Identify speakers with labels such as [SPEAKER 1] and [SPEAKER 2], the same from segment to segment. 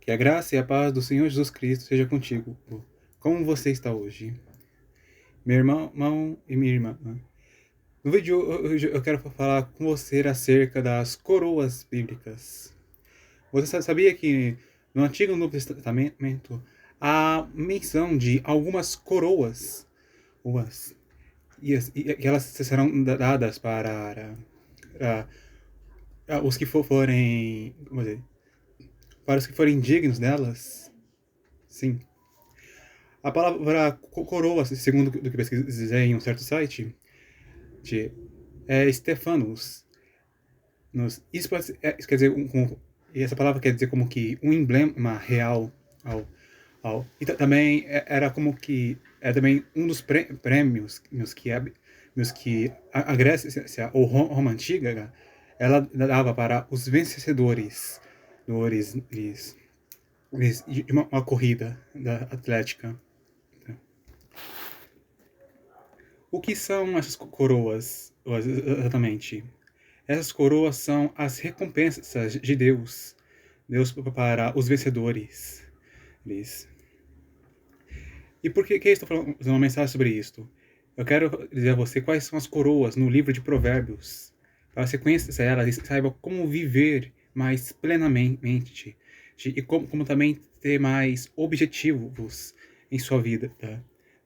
[SPEAKER 1] Que a graça e a paz do Senhor Jesus Cristo seja contigo. Como você está hoje? Meu irmão e minha irmã. No vídeo de hoje eu quero falar com você acerca das coroas bíblicas. Você sabia que no Antigo e Novo Testamento há menção de algumas coroas, e elas serão dadas para os que forem, vamos dizer, para os que forem dignos delas? Sim. A palavra coroa, segundo o que pesquisei em um certo site, é Stephanos. Isso quer dizer, e essa palavra quer dizer como que um emblema real e também era como que era também um dos prêmios que a Grécia ou Roma antiga ela dava para os vencedores de uma corrida atlética. O que são essas coroas, exatamente? Essas coroas são as recompensas de Deus para os vencedores. E por que estou fazendo uma mensagem sobre isto? Eu quero dizer a você quais são as coroas no livro de Provérbios, para você conhecer elas e saiba como viver mais plenamente, e como também ter mais objetivos em sua vida,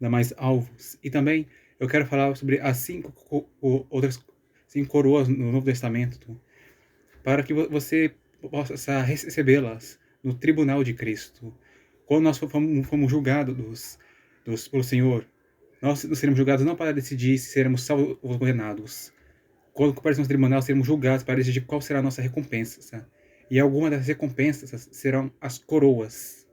[SPEAKER 1] dar mais alvos. E também eu quero falar sobre as outras 5 coroas no Novo Testamento, para que você possa recebê-las no tribunal de Cristo. Quando nós fomos julgados pelo Senhor, nós seremos julgados não para decidir se seremos salvos ou condenados. Quando comparecemos no tribunal, seremos julgados para decidir qual será a nossa recompensa. E algumas das recompensas serão as coroas.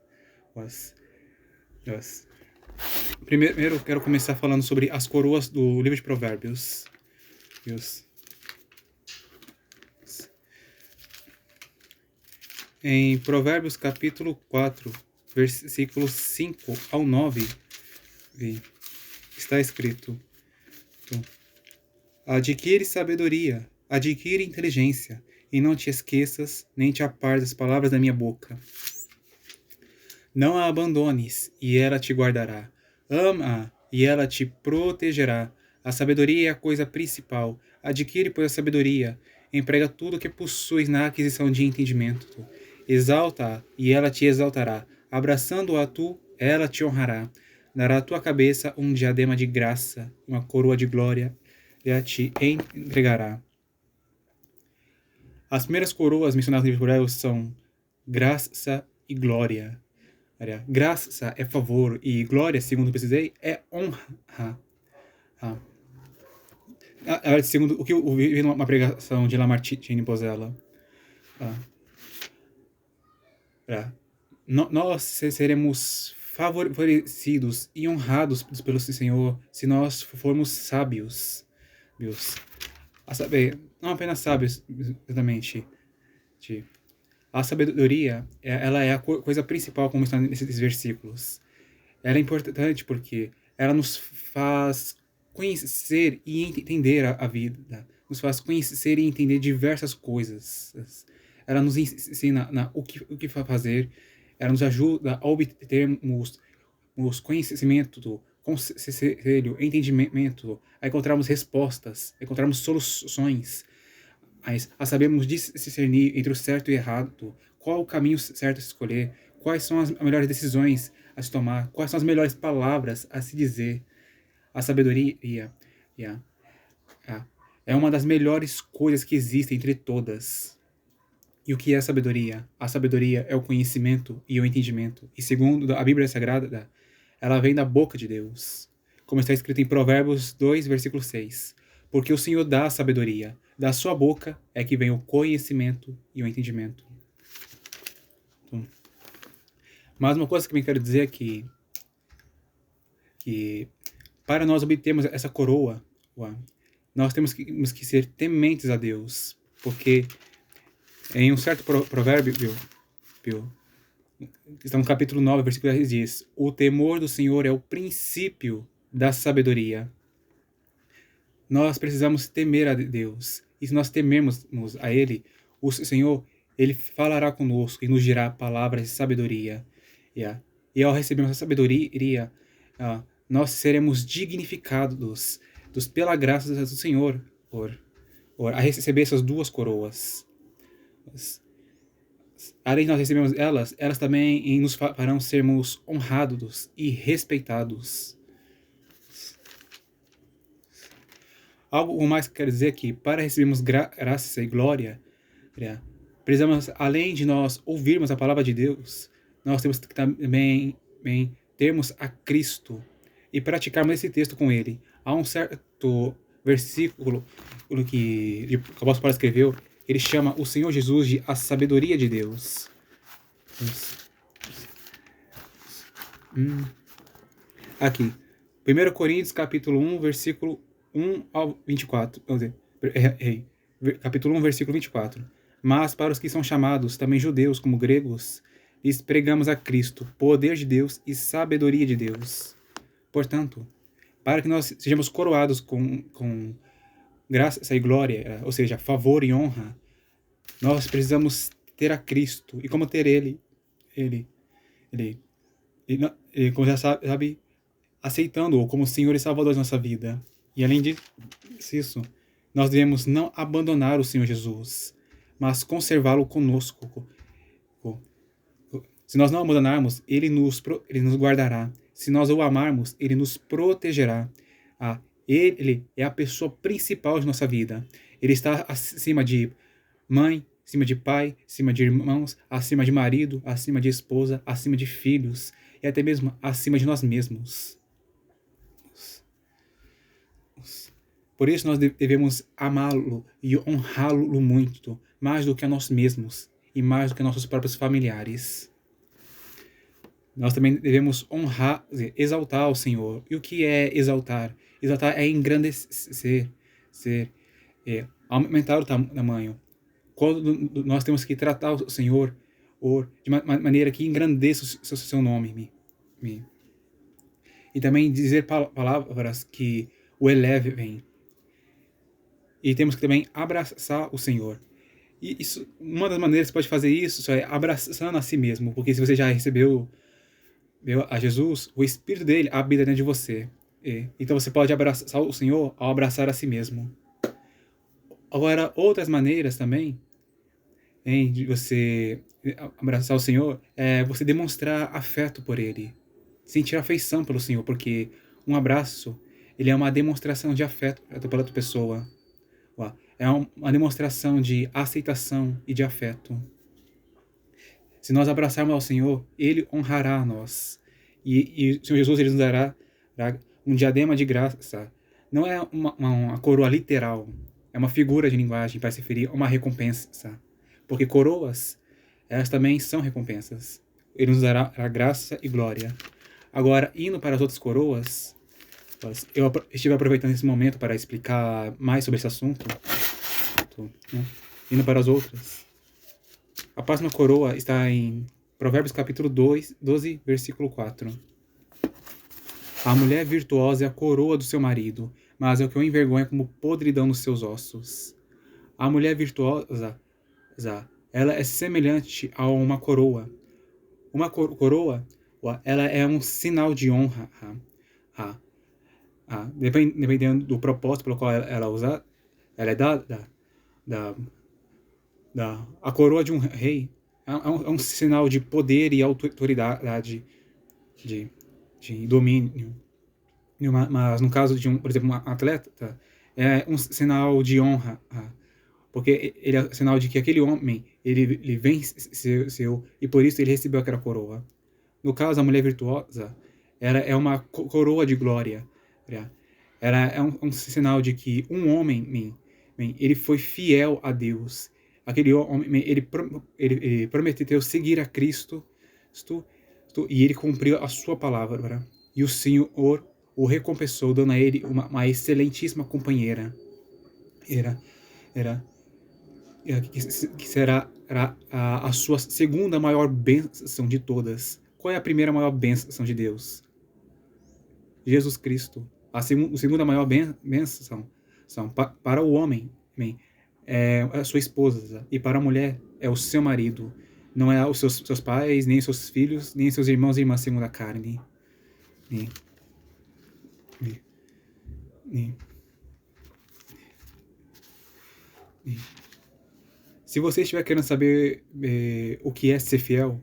[SPEAKER 1] Primeiro, eu quero começar falando sobre as coroas do livro de Provérbios. Em Provérbios capítulo 4, versículos 5 ao 9, está escrito: adquire sabedoria, adquire inteligência, e não te esqueças, nem te apartes das palavras da minha boca. Não a abandones, e ela te guardará. Ama-a, e ela te protegerá. A sabedoria é a coisa principal. Adquire, pois, a sabedoria. Emprega tudo o que possuis na aquisição de entendimento. Exalta-a, e ela te exaltará. Abraçando-a ela te honrará. Dará à tua cabeça um diadema de graça, uma coroa de glória, e a te entregará. As primeiras coroas mencionadas no livro de Provérbios são graça e glória. Graça é favor e glória, segundo pesquisei, é honra. Segundo o que eu vi numa pregação de Lamartine Bozzella, nós seremos favorecidos e honrados pelo Senhor se nós formos sábios. A saber, não apenas sábios, exatamente. A sabedoria, ela é a coisa principal, como está nesses versículos. Ela é importante porque ela nos faz conhecer e entender a vida. Nos faz conhecer e entender diversas coisas. Ela nos ensina o que fazer. Ela nos ajuda a obtermos conhecimento, conselho, entendimento, a encontrarmos respostas, a encontrarmos soluções, a sabermos discernir entre o certo e o errado, qual o caminho certo a escolher, quais são as melhores decisões a se tomar, quais são as melhores palavras a se dizer. A sabedoria é uma das melhores coisas que existem entre todas. E o que é a sabedoria? A sabedoria é o conhecimento e o entendimento. E segundo a Bíblia Sagrada, ela vem da boca de Deus. Como está escrito em Provérbios 2, versículo 6. Porque o Senhor dá a sabedoria. Da sua boca é que vem o conhecimento e o entendimento. Mas uma coisa que eu quero dizer é que para nós obtermos essa coroa, nós temos que ser tementes a Deus. Porque em um certo provérbio, está no capítulo 9, versículo 10, diz: o temor do Senhor é o princípio da sabedoria. Nós precisamos temer a Deus. E se nós temermos a Ele, o Senhor, Ele falará conosco e nos dirá palavras de sabedoria. Yeah. E ao recebermos a sabedoria, nós seremos dignificados pela graça do Senhor a receber essas duas coroas. Além de nós recebermos elas também nos farão sermos honrados e respeitados. Algo mais que quero dizer que para recebermos graça e glória, precisamos, além de nós ouvirmos a palavra de Deus, nós temos que também termos a Cristo e praticarmos esse texto com Ele. Há um certo versículo que o apóstolo Paulo escreveu, ele chama o Senhor Jesus de a sabedoria de Deus. Aqui, 1 Coríntios capítulo 1, versículo 1 ao 24. Capítulo 1, versículo 24. Mas para os que são chamados, também judeus como gregos, lhes pregamos a Cristo, poder de Deus e sabedoria de Deus. Portanto, para que nós sejamos coroados com graça e glória, ou seja, favor e honra, nós precisamos ter a Cristo. E como ter Ele, como já sabe, aceitando-o como Senhor e Salvador de nossa vida. E além disso, nós devemos não abandonar o Senhor Jesus, mas conservá-lo conosco. Se nós não abandonarmos, Ele nos guardará. Se nós o amarmos, Ele nos protegerá. Ele é a pessoa principal de nossa vida. Ele está acima de mãe, acima de pai, acima de irmãos, acima de marido, acima de esposa, acima de filhos e até mesmo acima de nós mesmos. Por isso nós devemos amá-lo e honrá-lo muito, mais do que a nós mesmos e mais do que a nossos próprios familiares. Nós também devemos honrar, exaltar o Senhor. E o que é exaltar? Exaltar é engrandecer, aumentar o tamanho. Quando nós temos que tratar o Senhor de maneira que engrandeça o seu nome. E também dizer palavras que o elevem. E temos que também abraçar o Senhor. E isso, uma das maneiras que você pode fazer isso é abraçando a si mesmo. Porque se você já recebeu a Jesus, o Espírito dele habita dentro de você. Então você pode abraçar o Senhor ao abraçar a si mesmo. Agora, outras maneiras também de você abraçar o Senhor é você demonstrar afeto por Ele. Sentir afeição pelo Senhor, porque um abraço, ele é uma demonstração de afeto pela outra pessoa. É uma demonstração de aceitação e de afeto. Se nós abraçarmos ao Senhor, Ele honrará a nós. E o Senhor Jesus, Ele nos dará um diadema de graça. Não é uma coroa literal, é uma figura de linguagem para se referir a uma recompensa. Porque coroas, elas também são recompensas. Ele nos dará a graça e glória. Agora, indo para as outras coroas, eu estive aproveitando esse momento para explicar mais sobre esse assunto. Indo para as outras. A próxima coroa está em Provérbios capítulo 12, versículo 4. A mulher virtuosa é a coroa do seu marido, mas é o que o envergonha como podridão nos seus ossos. A mulher virtuosa, ela é semelhante a uma coroa. Uma coroa, ela é um sinal de honra. Dependendo do propósito pelo qual ela usa, ela é a coroa de um rei. É um sinal de poder e autoridade, de domínio. Mas no caso de por exemplo, um atleta, é um sinal de honra, porque ele é sinal de que aquele homem, ele venceu e por isso ele recebeu aquela coroa. No caso, a mulher virtuosa, ela é uma coroa de glória. Ela é um sinal de que um homem, ele foi fiel a Deus. Aquele homem, ele prometeu seguir a Cristo, e ele cumpriu a sua palavra. E o Senhor o recompensou, dando a ele uma excelentíssima companheira. Que será a sua segunda maior bênção de todas. Qual é a primeira maior bênção de Deus? Jesus Cristo. A segunda maior bênção para o homem é a sua esposa, e para a mulher é o seu marido. Não é os seus pais, nem os seus filhos, nem seus irmãos e irmãs segundo a carne. E, e, e, e. Se você estiver querendo saber o que é ser fiel,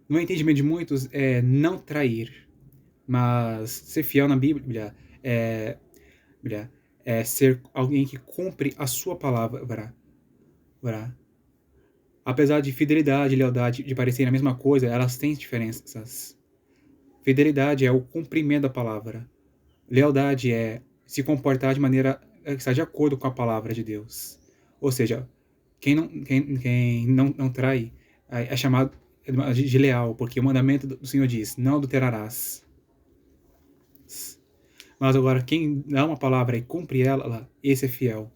[SPEAKER 1] no entendimento de muitos, é não trair. Mas ser fiel na é, Bíblia é ser alguém que cumpre a sua palavra. Apesar de fidelidade e lealdade de parecerem a mesma coisa, elas têm diferenças. Fidelidade é o cumprimento da palavra. Lealdade é se comportar de maneira que está de acordo com a palavra de Deus. Ou seja, quem não trai é chamado de leal, porque o mandamento do Senhor diz: não adulterarás. Mas agora, quem dá uma palavra e cumpre ela, esse é fiel.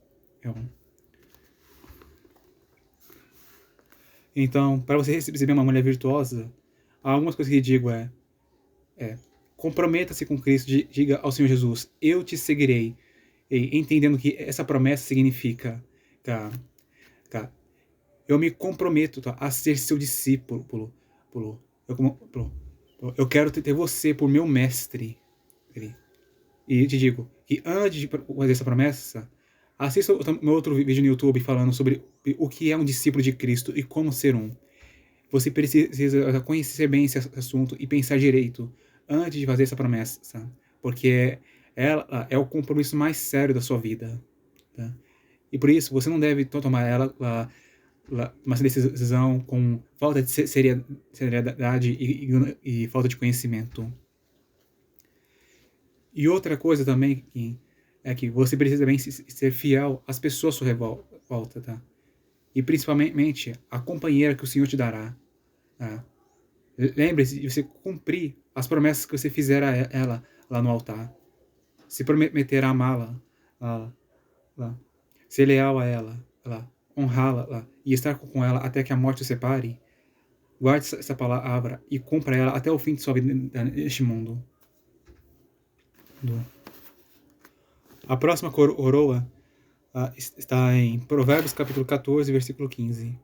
[SPEAKER 1] Então, para você receber uma mulher virtuosa, algumas coisas que eu digo comprometa-se com Cristo, diga ao Senhor Jesus: eu te seguirei, e entendendo que essa promessa significa, tá, eu me comprometo, tá, a ser seu discípulo, eu quero ter você por meu mestre. E te digo que antes de fazer essa promessa, assista o meu outro vídeo no YouTube falando sobre o que é um discípulo de Cristo e como ser um. Você precisa conhecer bem esse assunto e pensar direito antes de fazer essa promessa, sabe? Porque ela é o compromisso mais sério da sua vida. Tá? E por isso, você não deve tomar uma decisão com falta de seriedade e falta de conhecimento. E outra coisa também é que você precisa bem ser fiel às pessoas à sua volta, tá? E principalmente a companheira que o Senhor te dará. Tá? Lembre-se de você cumprir as promessas que você fizer a ela lá no altar. Se prometer a amá-la, ser leal a ela, honrá-la e estar com ela até que a morte o separe. Guarde essa palavra e cumpra ela até o fim de sua vida neste mundo. A próxima coroa está em Provérbios capítulo 14, versículo 15.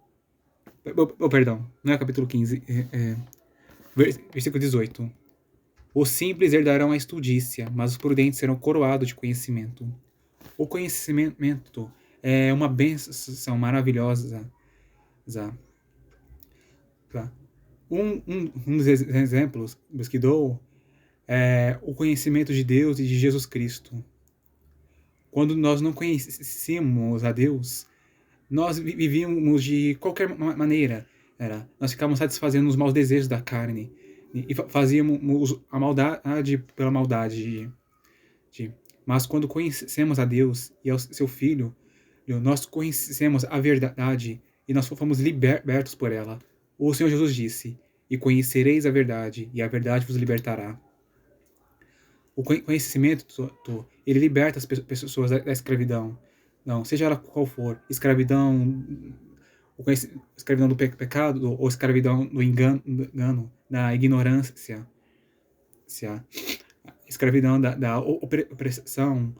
[SPEAKER 1] Perdão, não é capítulo 15, versículo 18. Os simples herdarão a estultícia, mas os prudentes serão coroados de conhecimento. O conhecimento é uma bênção maravilhosa. Um dos exemplos que dou é o conhecimento de Deus e de Jesus Cristo. Quando nós não conhecíamos a Deus, nós vivíamos de qualquer maneira. Nós ficávamos satisfazendo os maus desejos da carne e fazíamos a maldade pela maldade. Mas quando conhecemos a Deus e ao seu Filho, nós conhecemos a verdade e nós fomos libertos por ela. O Senhor Jesus disse: e conhecereis a verdade, e a verdade vos libertará. O conhecimento, ele liberta as pessoas da escravidão. Não, seja ela qual for, escravidão do pecado ou escravidão do engano, da ignorância, escravidão da opressão,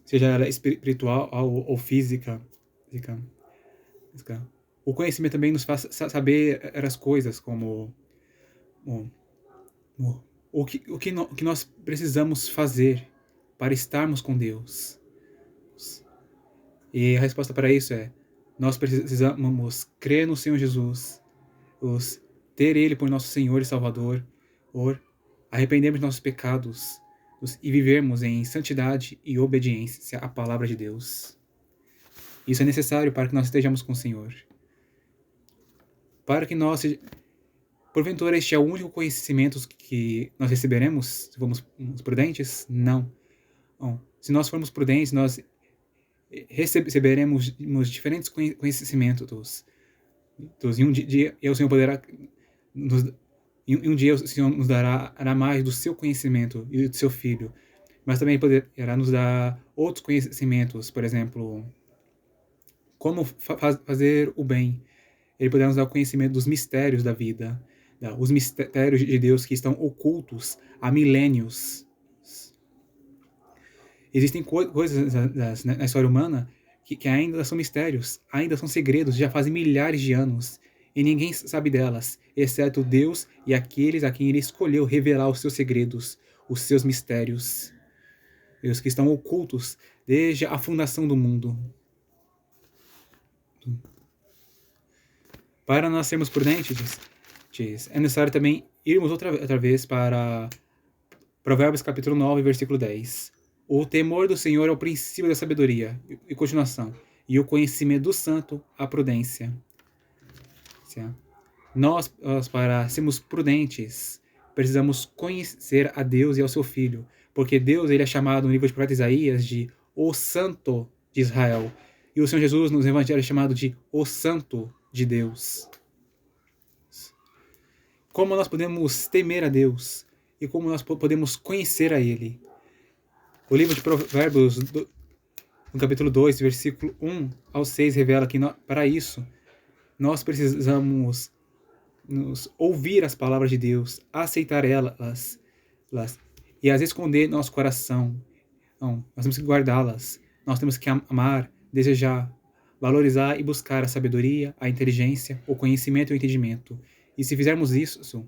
[SPEAKER 1] seja ela espiritual ou física. O conhecimento também nos faz saber as coisas como o que nós precisamos fazer para estarmos com Deus. E a resposta para isso é: nós precisamos crer no Senhor Jesus, ter Ele por nosso Senhor e Salvador, arrependermos de nossos pecados e vivermos em santidade e obediência à palavra de Deus. Isso é necessário para que nós estejamos com o Senhor. Para que nós... Porventura, este é o único conhecimento que nós receberemos se formos prudentes? Não. Bom, se nós formos prudentes, nós receberemos diferentes conhecimentos. E um dia o Senhor poderá um dia o Senhor nos dará mais do seu conhecimento e do seu Filho, mas também poderá nos dar outros conhecimentos, por exemplo, como fazer o bem. Ele poderá nos dar o conhecimento dos mistérios da vida, os mistérios de Deus que estão ocultos há milênios. Existem coisas na história humana que ainda são mistérios, ainda são segredos, já fazem milhares de anos, e ninguém sabe delas, exceto Deus e aqueles a quem Ele escolheu revelar os seus segredos, os seus mistérios, os que estão ocultos desde a fundação do mundo. Para nós sermos prudentes, é necessário também irmos outra vez para Provérbios capítulo 9, versículo 10. O temor do Senhor é o princípio da sabedoria, e continuação, e o conhecimento do santo, a prudência. Nós, para sermos prudentes, precisamos conhecer a Deus e ao seu Filho, porque Deus ele é chamado no livro de profeta Isaías de o Santo de Israel, e o Senhor Jesus nos Evangelhos é chamado de o Santo de Deus. Como nós podemos temer a Deus e como nós podemos conhecer a Ele? O livro de Provérbios, no capítulo 2, versículo 1 ao 6, revela que para isso nós precisamos ouvir as palavras de Deus, aceitar elas e as esconder no nosso coração. Não, nós temos que guardá-las. Nós temos que amar, desejar, valorizar e buscar a sabedoria, a inteligência, o conhecimento e o entendimento. E se fizermos isso,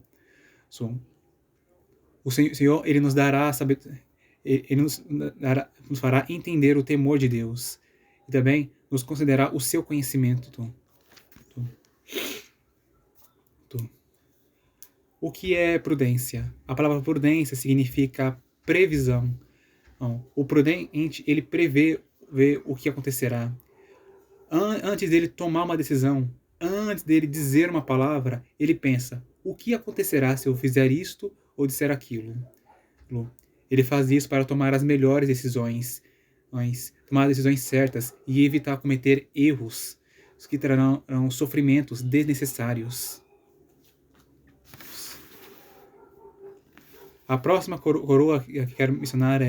[SPEAKER 1] o Senhor ele nos dará ele nos fará entender o temor de Deus e também nos concederá o seu conhecimento. O que é prudência? A palavra prudência significa previsão. O prudente, ele prevê o que acontecerá. Antes dele tomar uma decisão, antes dele dizer uma palavra, ele pensa, o que acontecerá se eu fizer isto ou disser aquilo? Ele faz isso para tomar as melhores decisões, tomar decisões certas e evitar cometer erros que trarão sofrimentos desnecessários. A próxima coroa que quero mencionar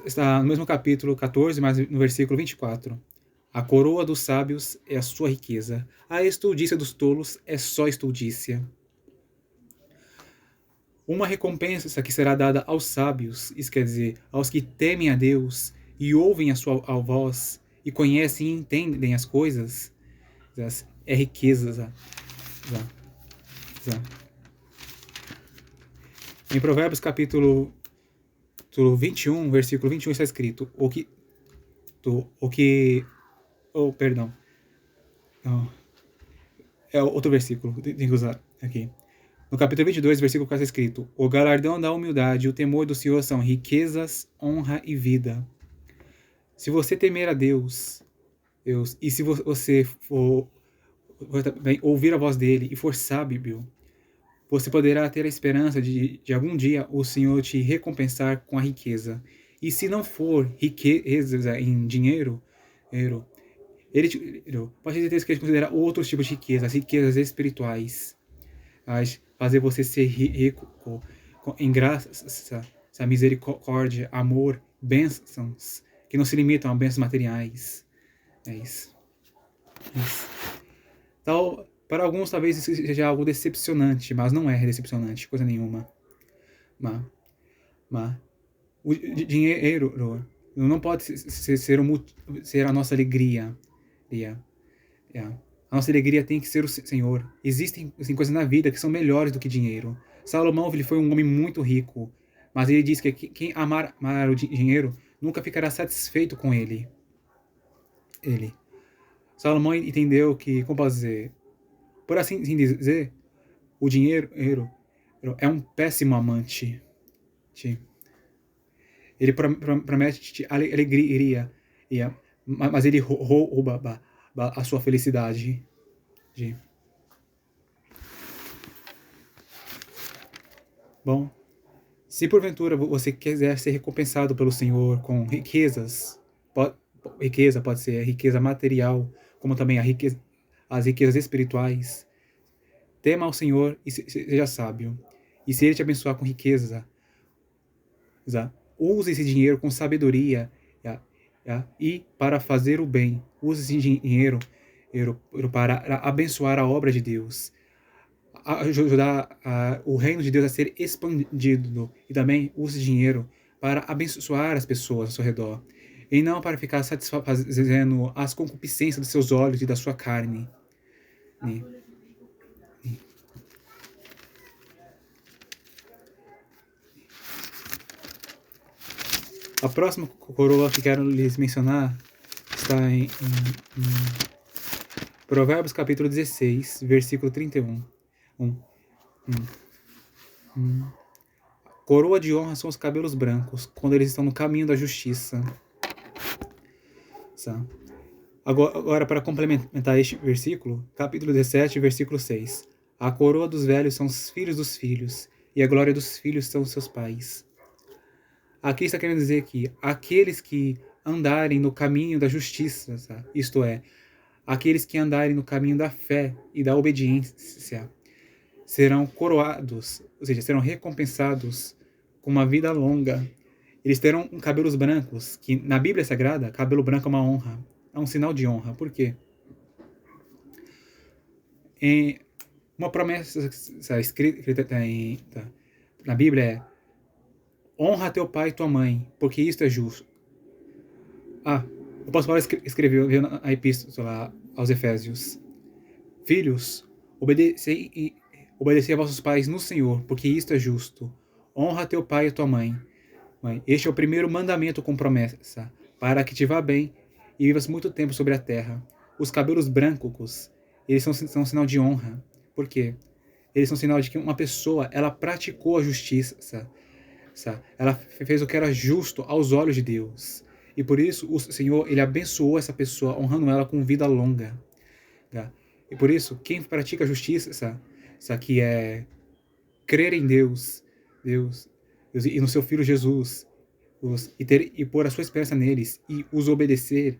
[SPEAKER 1] está no mesmo capítulo 14, mas no versículo 24. A coroa dos sábios é a sua riqueza. A estultícia dos tolos é só estultícia. Uma recompensa que será dada aos sábios, isso quer dizer, aos que temem a Deus e ouvem a sua voz e conhecem e entendem as coisas, é riqueza. Em Provérbios capítulo 21, versículo 21 está escrito, é outro versículo, tem que usar aqui. No capítulo 22, versículo 4 está escrito, o galardão da humildade e o temor do Senhor são riquezas, honra e vida. Se você temer a Deus, e se você for ouvir a voz dele e for sábio, você poderá ter a esperança de algum dia o Senhor te recompensar com a riqueza. E se não for riqueza em dinheiro, pode ter certeza que ele considera outros tipos de riqueza, as riquezas espirituais. Fazer você ser rico em graça, misericórdia, amor, bênçãos, que não se limitam a bênçãos materiais. É isso. Então, para alguns talvez isso seja algo decepcionante, mas não é decepcionante, coisa nenhuma. Mas o dinheiro não pode ser a nossa alegria. A nossa alegria tem que ser o Senhor. Existem coisas na vida que são melhores do que dinheiro. Salomão ele foi um homem muito rico, mas ele diz que quem amar o dinheiro nunca ficará satisfeito com ele. Salomão entendeu que, como posso dizer, por assim dizer, o dinheiro é um péssimo amante. Ele promete alegria, mas ele rouba a sua felicidade. Bom, se porventura você quiser ser recompensado pelo Senhor com riquezas, riqueza pode ser a riqueza material, como também as riquezas espirituais, tema ao Senhor e seja sábio. E se Ele te abençoar com riqueza, use esse dinheiro com sabedoria e para fazer o bem. Use esse dinheiro para abençoar a obra de Deus, ajudar o reino de Deus a ser expandido. E também use dinheiro para abençoar as pessoas ao seu redor. e não para ficar satisfazendo as concupiscências dos seus olhos e da sua carne. A próxima coroa que quero lhes mencionar está em Provérbios capítulo 16, versículo 31. Coroa de honra são os cabelos brancos, quando eles estão no caminho da justiça. Agora, para complementar este versículo, capítulo 17, versículo 6. A coroa dos velhos são os filhos dos filhos, e a glória dos filhos são os seus pais. Aqui está querendo dizer que aqueles que andarem no caminho da justiça, isto é, aqueles que andarem no caminho da fé e da obediência, serão coroados, ou seja, serão recompensados com uma vida longa. Eles terão cabelos brancos, que na Bíblia Sagrada, cabelo branco é uma honra, é um sinal de honra. Por quê? Uma promessa escrita na Bíblia é: honra teu pai e tua mãe, porque isto é justo. O apóstolo Paulo escreveu na epístola aos Efésios: filhos, obedecei a vossos pais no Senhor, porque isto é justo. Honra teu pai e tua mãe. Este é o primeiro mandamento com promessa, para que te vá bem e vivas muito tempo sobre a terra. Os cabelos brancos, eles são um sinal de honra. Por quê? Eles são um sinal de que uma pessoa, ela praticou a justiça. Ela fez o que era justo aos olhos de Deus. E por isso o Senhor, ele abençoou essa pessoa, honrando ela com vida longa. E por isso, quem pratica a justiça, que é crer em Deus e no seu Filho Jesus, e pôr a sua esperança neles e os obedecer,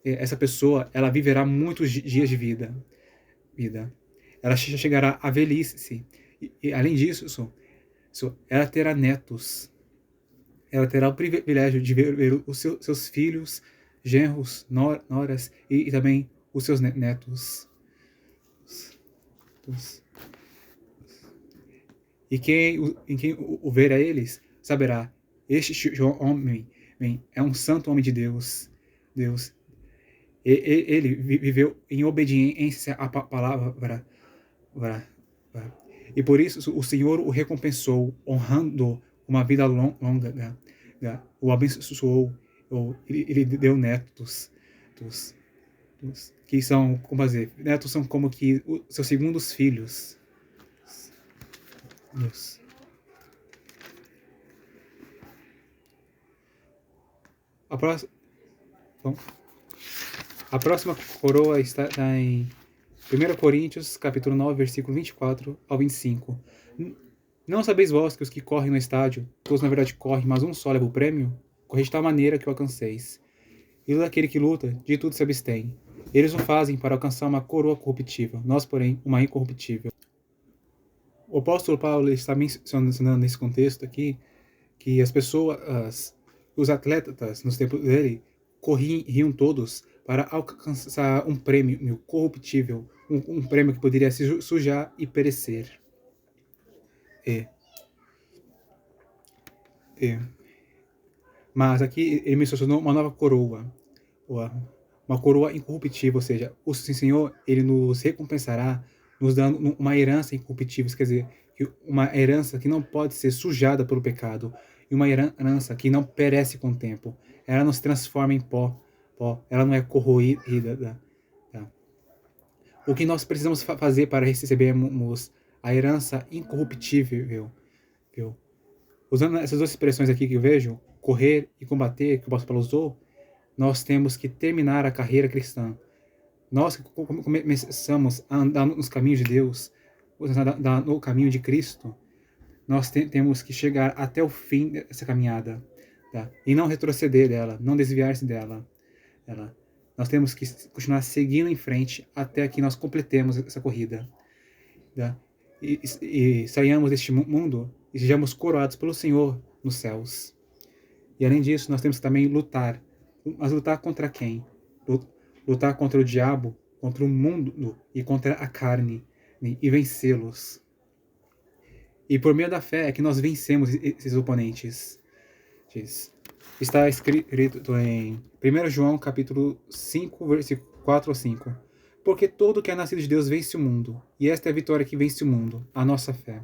[SPEAKER 1] essa pessoa, ela viverá muitos dias de vida. Ela chegará à velhice. E além disso, ela terá netos. Ela terá o privilégio de ver os seus filhos, genros, noras e também os seus netos. E quem o ver a eles saberá: este homem é um santo homem de Deus. Ele viveu em obediência à palavra. E por isso o Senhor o recompensou, honrando uma vida longa. O abençoou, ele deu netos. Que são, como dizer, netos são como que os seus segundos filhos. Deus. A próxima coroa está em 1 Coríntios, capítulo 9, versículo 24 ao 25. Não sabeis vós que os que correm no estádio, todos na verdade correm, mas um só leva o prêmio? Correi de tal maneira que o alcanceis. E daquele que luta, de tudo se abstém. Eles o fazem para alcançar uma coroa corruptível, nós, porém, uma incorruptível. O apóstolo Paulo está mencionando nesse contexto aqui que as pessoas, os atletas nos tempos dele, corriam todos para alcançar um prêmio corruptível, um prêmio que poderia se sujar e perecer. Mas aqui ele mencionou uma nova coroa, uma coroa incorruptível, ou seja, o Senhor, ele nos recompensará, nos dando uma herança incorruptível, quer dizer, uma herança que não pode ser sujada pelo pecado, e uma herança que não perece com o tempo. Ela não se transforma em pó, ela não é corroída. O que nós precisamos fazer para recebermos a herança incorruptível? Usando essas duas expressões aqui que eu vejo, correr e combater, que o apóstolo Paulo usou, nós temos que terminar a carreira cristã. Nós que começamos a andar nos caminhos de Deus, no caminho de Cristo, nós temos que chegar até o fim dessa caminhada, e não retroceder dela, não desviar-se dela. Nós temos que continuar seguindo em frente até que nós completemos essa corrida. E saiamos deste mundo e sejamos coroados pelo Senhor nos céus. E além disso, nós temos que também lutar. Mas lutar contra quem? Lutar contra o diabo, contra o mundo e contra a carne, e vencê-los. E por meio da fé é que nós vencemos esses oponentes. Está escrito em 1 João capítulo 5, versículo 4 a 5. Porque todo que é nascido de Deus vence o mundo, e esta é a vitória que vence o mundo, a nossa fé.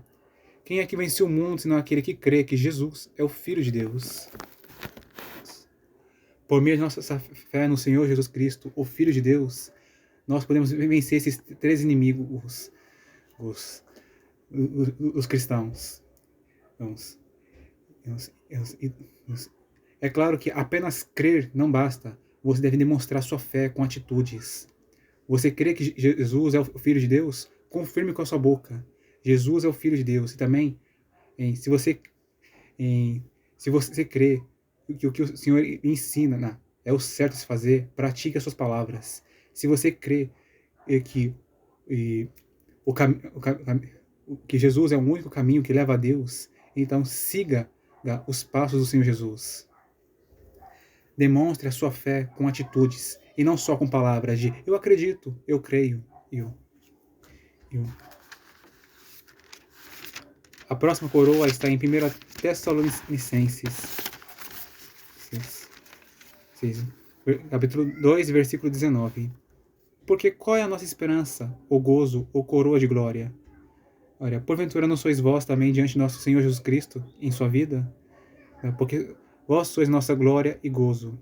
[SPEAKER 1] Quem é que vence o mundo, senão aquele que crê que Jesus é o Filho de Deus? Por meio de nossa fé no Senhor Jesus Cristo, o Filho de Deus, nós podemos vencer esses três inimigos, os cristãos. É claro que apenas crer não basta. Você deve demonstrar sua fé com atitudes. Você crê que Jesus é o Filho de Deus? Confirme com a sua boca. Jesus é o Filho de Deus. E também, se você crê que o que o Senhor ensina é o certo a se fazer, pratique as suas palavras. Se você crê que que Jesus é o único caminho que leva a Deus, então siga os passos do Senhor Jesus. Demonstre a sua fé com atitudes e não só com palavras de eu acredito, eu creio. A próxima coroa está em 1 Tessalonicenses, capítulo 2, versículo 19. Porque qual é a nossa esperança, o gozo, ou coroa de glória? Olha, porventura não sois vós também diante de nosso Senhor Jesus Cristo em sua vida? Porque vós sois nossa glória e gozo.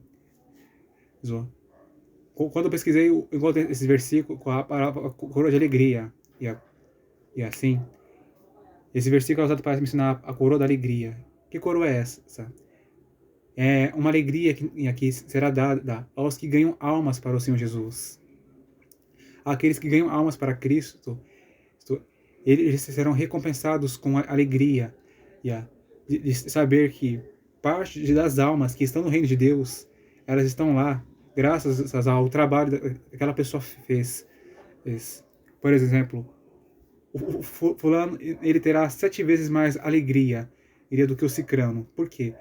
[SPEAKER 1] Quando eu pesquisei, eu encontrei esse versículo com a palavra coroa de alegria. E assim, esse versículo é usado para mencionar a coroa da alegria. Que coroa é essa? É uma alegria que será dada aos que ganham almas para o Senhor Jesus. Aqueles que ganham almas para Cristo, eles serão recompensados com a alegria de saber que parte das almas que estão no reino de Deus, elas estão lá graças ao trabalho que aquela pessoa fez. Por exemplo, o fulano, ele terá 7 vezes mais alegria do que o cicrano. Por quê?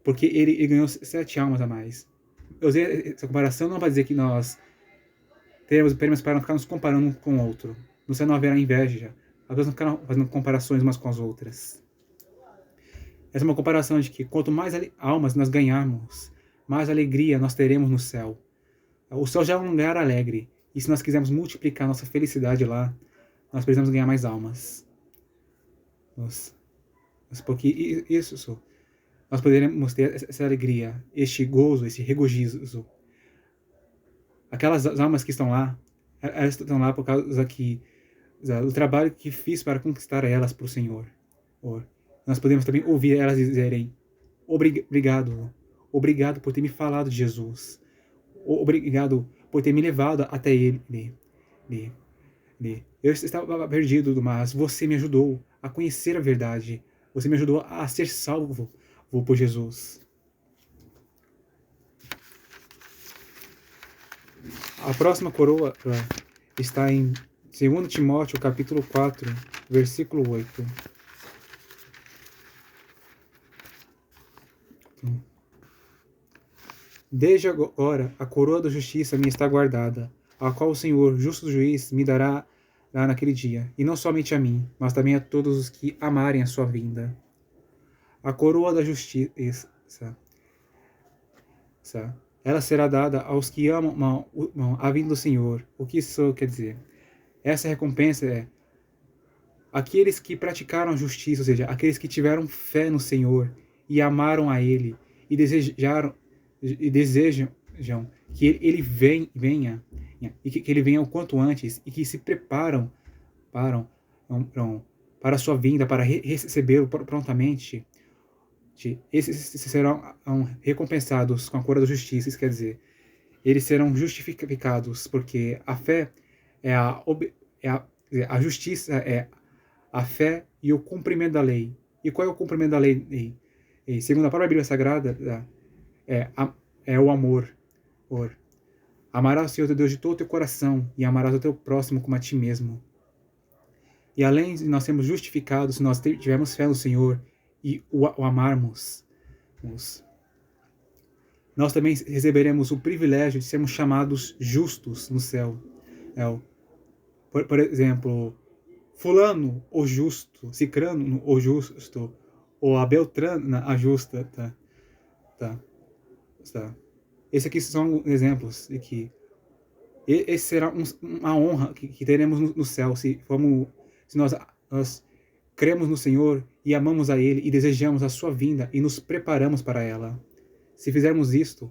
[SPEAKER 1] Porque ele ganhou 7 almas a mais. Eu usei essa comparação não para dizer que nós teremos prêmios para não ficar nos comparando um com o outro. No céu não haverá inveja. As pessoas não ficarão fazendo comparações umas com as outras. Essa é uma comparação de que quanto mais almas nós ganharmos, mais alegria nós teremos no céu. O céu já é um lugar alegre. E se nós quisermos multiplicar nossa felicidade lá, nós precisamos ganhar mais almas. Porque isso, nós poderemos ter essa alegria, este gozo, esse regozijo. Aquelas almas que estão lá, elas estão lá por causa do trabalho que fiz para conquistar elas para o Senhor. Nós podemos também ouvir elas dizerem: obrigado por ter me falado de Jesus. Obrigado por ter me levado até Ele. Eu estava perdido, mas você me ajudou a conhecer a verdade. Você me ajudou a ser salvo por Jesus. A próxima coroa está em 2 Timóteo, capítulo 4, versículo 8. Desde agora a coroa da justiça me está guardada, a qual o Senhor, justo juiz, me dará naquele dia, e não somente a mim, mas também a todos os que amarem a sua vinda. A coroa da justiça, ela será dada aos que amam a vinda do Senhor. O que isso quer dizer? Essa recompensa é aqueles que praticaram a justiça, ou seja, aqueles que tiveram fé no Senhor e amaram a Ele e desejam que Ele venha e que Ele venha o quanto antes e que se preparam para a sua vinda, para recebê-lo prontamente. Esses serão recompensados com a coroa da justiça. Isso quer dizer, eles serão justificados, porque a fé a justiça é a fé e o cumprimento da lei. E qual é o cumprimento da lei? Segundo a própria Bíblia Sagrada, é o amor. Amarás o Senhor teu Deus de todo o teu coração e amarás o teu próximo como a ti mesmo. E além de nós sermos justificados, se nós tivermos fé no Senhor e o amarmos, nós também receberemos o privilégio de sermos chamados justos no céu. Por exemplo, fulano, o justo, cicrano, o justo, ou a beltrana, a justa. Tá? Tá? Tá? Esses aqui são exemplos de que esse será uma honra que teremos no céu se nós cremos no Senhor e amamos a Ele e desejamos a sua vinda e nos preparamos para ela. Se fizermos isto,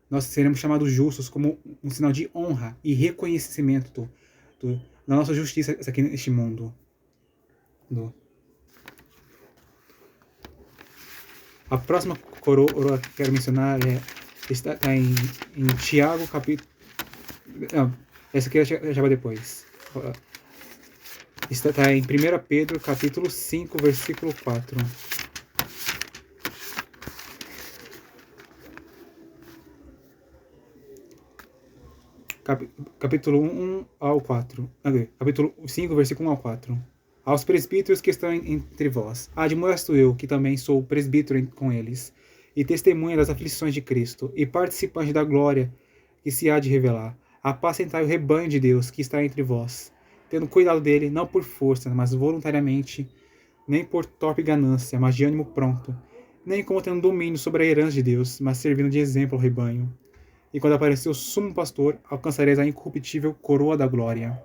[SPEAKER 1] nós seremos chamados justos como um sinal de honra e reconhecimento da nossa justiça aqui neste mundo. A próxima coroa que quero mencionar está em Tiago, capítulo... Não, essa aqui já vai depois. Está em 1 Pedro, capítulo 5, versículo 4. Capítulo 1 ao 4. Capítulo 5, versículo 1 ao 4. Aos presbíteros que estão entre vós, admoesto eu, que também sou presbítero com eles, e testemunha das aflições de Cristo, e participante da glória que se há de revelar. Apacentai o rebanho de Deus que está entre vós, tendo cuidado dele, não por força, mas voluntariamente, nem por torpe ganância, mas de ânimo pronto, nem como tendo domínio sobre a herança de Deus, mas servindo de exemplo ao rebanho. E quando aparecer o sumo pastor, alcançareis a incorruptível coroa da glória.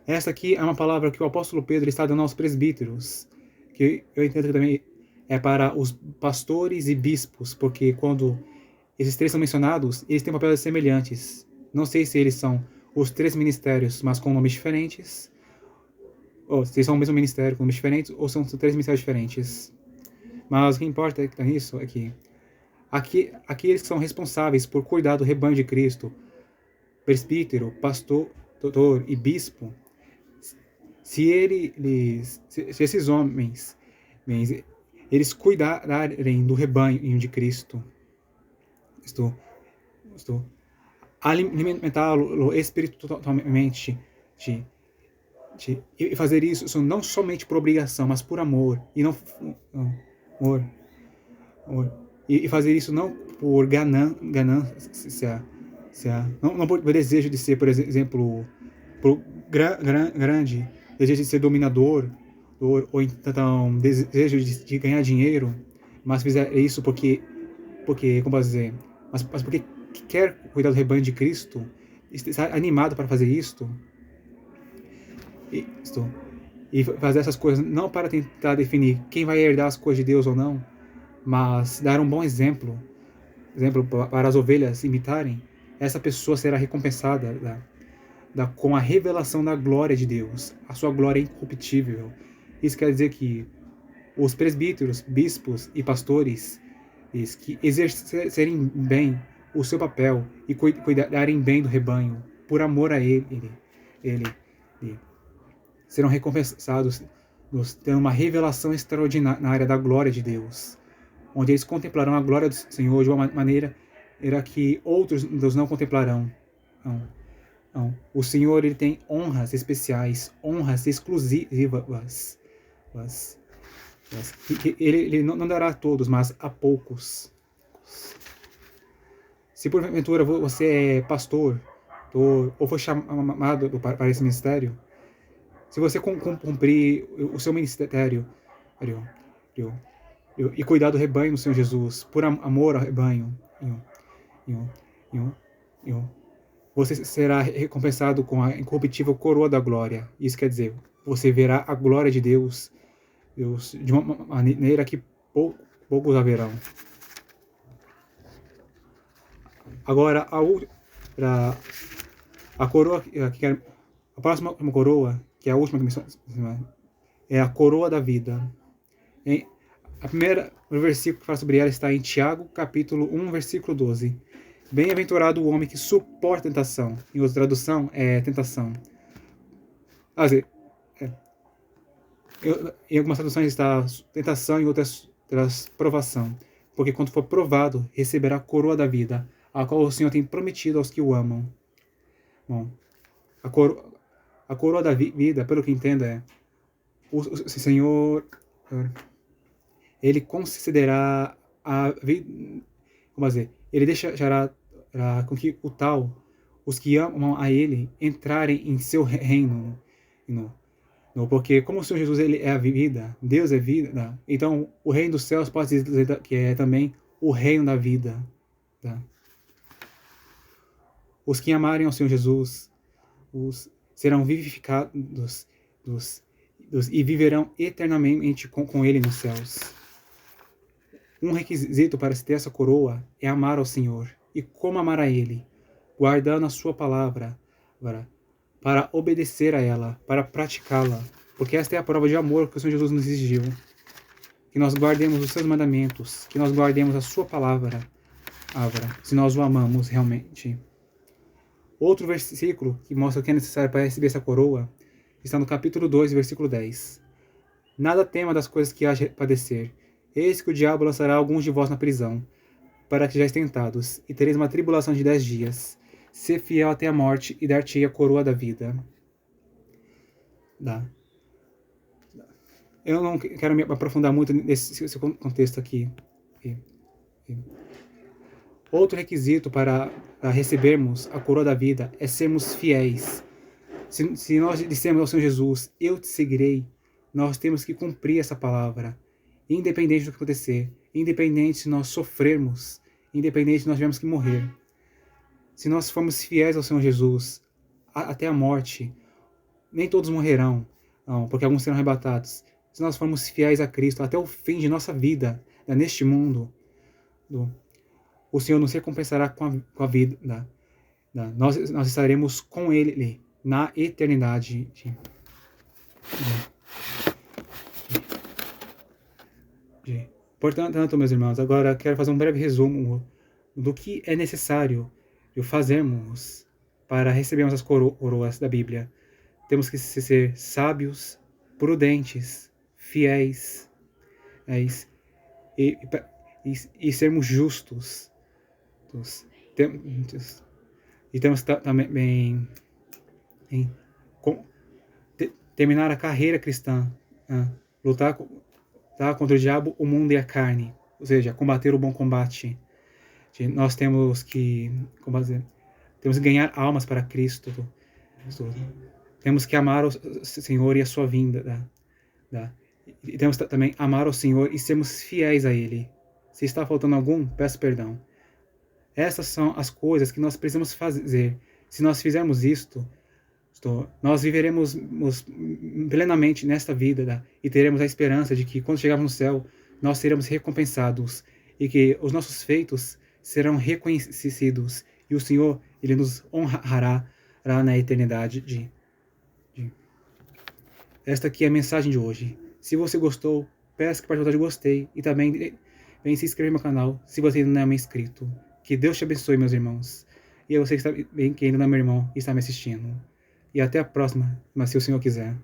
[SPEAKER 1] Essa aqui é uma palavra que o apóstolo Pedro está dando aos presbíteros, que eu entendo que também é para os pastores e bispos, porque quando esses três são mencionados, eles têm papéis semelhantes. Não sei se eles são os três ministérios, mas com nomes diferentes, ou se são o mesmo ministério com nomes diferentes, ou são três ministérios diferentes. Mas o que importa nisso é que aqueles que são responsáveis por cuidar do rebanho de Cristo, presbítero, pastor, doutor e bispo, se esses homens eles cuidarem do rebanho de Cristo, alimentá-lo espiritualmente, e fazer isso não somente por obrigação, mas por amor, e fazer isso não por ganância, não por desejo de ser, por exemplo, por grande desejo de ser dominador, ou então desejo de ganhar dinheiro, mas fizer isso porque como posso dizer, mas porque quer cuidar do rebanho de Cristo, está animado para fazer isto, e fazer essas coisas não para tentar definir quem vai herdar as coisas de Deus ou não, mas dar um bom exemplo para as ovelhas imitarem. Essa pessoa será recompensada com a revelação da glória de Deus, a sua glória incorruptível. Isso quer dizer que os presbíteros, bispos e pastores que exercerem bem o seu papel e cuidarem bem do rebanho, por amor a ele serão recompensados tendo uma revelação extraordinária da glória de Deus, onde eles contemplarão a glória do Senhor de uma maneira que outros não contemplarão. O Senhor, ele tem honras especiais, honras exclusivas. Ele não dará a todos, mas a poucos. Se porventura você é pastor, ou foi chamado para esse ministério, se você cumprir o seu ministério e cuidar do rebanho do Senhor Jesus, por amor ao rebanho, você será recompensado com a incorruptível coroa da glória. Isso quer dizer, você verá a glória de Deus de uma maneira que poucos haverão. Agora, a coroa, a próxima coroa, que é a última que mencionamos, é a coroa da vida. O versículo que fala sobre ela está em Tiago, capítulo 1, versículo 12. Bem-aventurado o homem que suporta a tentação. Em outra tradução, é tentação. Em algumas traduções está tentação, em outras provação. Porque quando for provado, receberá a coroa da vida, a qual o Senhor tem prometido aos que o amam. Bom, a coroa da vida, pelo que entendo, o Senhor, ele concederá a vida, como dizer, ele deixará com que os que amam a ele, entrarem em seu reino. Não, porque como o Senhor Jesus ele é a vida, Deus é vida, então o reino dos céus pode dizer que é também o reino da vida. Tá? Os que amarem ao Senhor Jesus serão vivificados e viverão eternamente com Ele nos céus. Um requisito para se ter essa coroa é amar ao Senhor. E como amar a Ele? Guardando a sua palavra, para obedecer a ela, para praticá-la. Porque esta é a prova de amor que o Senhor Jesus nos exigiu. Que nós guardemos os seus mandamentos, que nós guardemos a sua palavra, se nós o amamos realmente. Outro versículo que mostra o que é necessário para receber essa coroa está no capítulo 2, versículo 10. Nada tema das coisas que há de padecer. Eis que o diabo lançará alguns de vós na prisão, para que sejais tentados, e tereis uma tribulação de 10 dias. Sê fiel até a morte, e dar-te-ei a coroa da vida. Eu não quero me aprofundar muito nesse contexto aqui. Outro requisito para recebermos a coroa da vida é sermos fiéis. Se nós dissemos ao Senhor Jesus, eu te seguirei, nós temos que cumprir essa palavra, independente do que acontecer, independente se nós sofrermos, independente se nós tivermos que morrer. Se nós formos fiéis ao Senhor Jesus até a morte, nem todos morrerão, não, porque alguns serão arrebatados. Se nós formos fiéis a Cristo até o fim de nossa vida neste mundo, o Senhor nos recompensará com a vida. Nós estaremos com Ele na eternidade. Portanto, meus irmãos, agora quero fazer um breve resumo do que é necessário fazermos para recebermos as coroas da Bíblia. Temos que ser sábios, prudentes, fiéis, e sermos justos. E temos também terminar a carreira cristã, lutar contra o diabo, o mundo e a carne, ou seja, combater o bom combate. Nós temos que ganhar almas para Cristo. Temos que amar o Senhor e a sua vinda. E temos também amar o Senhor e sermos fiéis a Ele. Se está faltando algum, peço perdão. Essas são as coisas que nós precisamos fazer. Se nós fizermos isto, nós viveremos plenamente nesta vida, e teremos a esperança de que quando chegarmos no céu, nós seremos recompensados e que os nossos feitos serão reconhecidos e o Senhor ele nos honrará na eternidade. Esta aqui é a mensagem de hoje. Se você gostou, peço que participe de gostei e também vem se inscrever no meu canal se você ainda não é inscrito. Que Deus te abençoe, meus irmãos. E a você que ainda não é meu irmão e está me assistindo. E até a próxima, mas se o Senhor quiser.